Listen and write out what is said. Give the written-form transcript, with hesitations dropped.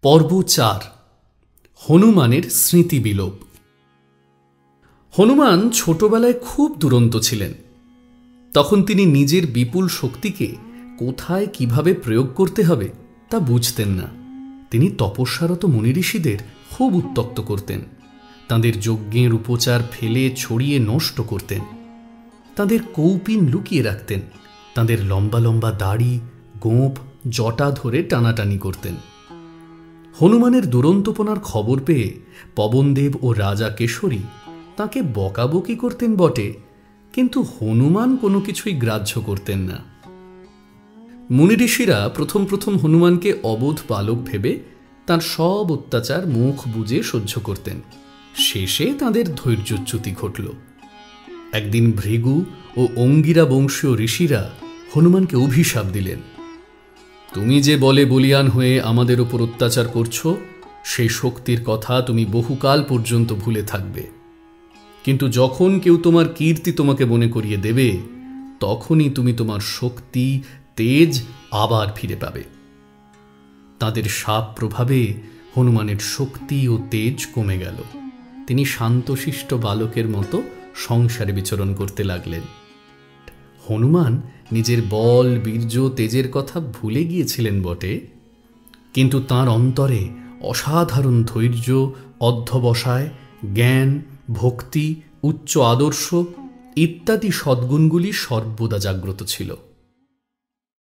পর্ব ৪ হনুমানের স্মৃতি বিলোপ। হনুমান ছোটবেলায় খুব দুরন্ত ছিলেন। তখন তিনি নিজের বিপুল শক্তিকে কোথায় কিভাবে প্রয়োগ করতে হবে তা বুঝতেন না। তিনি তপস্যারত মুনি ঋষিদের খুব উত্ত্যক্ত করতেন, তাঁদের যজ্ঞের উপচার ফেলে ছড়িয়ে নষ্ট করতেন, তাঁদের কৌপিন লুকিয়ে রাখতেন, তাঁদের লম্বা লম্বা দাড়ি গোঁফ জটা ধরে টানাটানি করতেন। হনুমানের দুরন্তপনার খবর পেয়ে পবনদেব ও রাজা কেশরী তাঁকে বকাবকি করতেন বটে, কিন্তু হনুমান কোনো কিছুই গ্রাহ্য করতেন না। মুনি ঋষিরা প্রথম প্রথম হনুমানকে অবোধ বালক ভেবে তাঁর সব অত্যাচার মুখ বুজে সহ্য করতেন। শেষে তাঁদের ধৈর্যচ্যুতি ঘটল। একদিন ভৃগু ও অঙ্গিরা বংশীয় ঋষিরা হনুমানকে অভিশাপ দিলেন, তুমি যে বলে বলিয়ান হয়ে আমাদের ওপর অত্যাচার করছো, সেই শক্তির কথা তুমি বহুকাল পর্যন্ত ভুলে থাকবে, কিন্তু যখন কেউ তোমার কীর্তি তোমাকে মনে করিয়ে দেবে, তখনই তুমি তোমার শক্তি তেজ আবার ফিরে পাবে। তাদের শাপ প্রভাবে হনুমানের শক্তি ও তেজ কমে গেল। তিনি শান্তশিষ্ট বালকের মতো সংসারে বিচরণ করতে লাগলেন। হনুমান নিজের বল বীর্য তেজের কথা ভুলে গিয়েছিলেন বটে, কিন্তু তাঁর অন্তরে অসাধারণ ধৈর্য, অধ্যবসায়, জ্ঞান, ভক্তি, উচ্চ আদর্শ ইত্যাদি সদ্গুণগুলি সর্বদা জাগ্রত ছিল।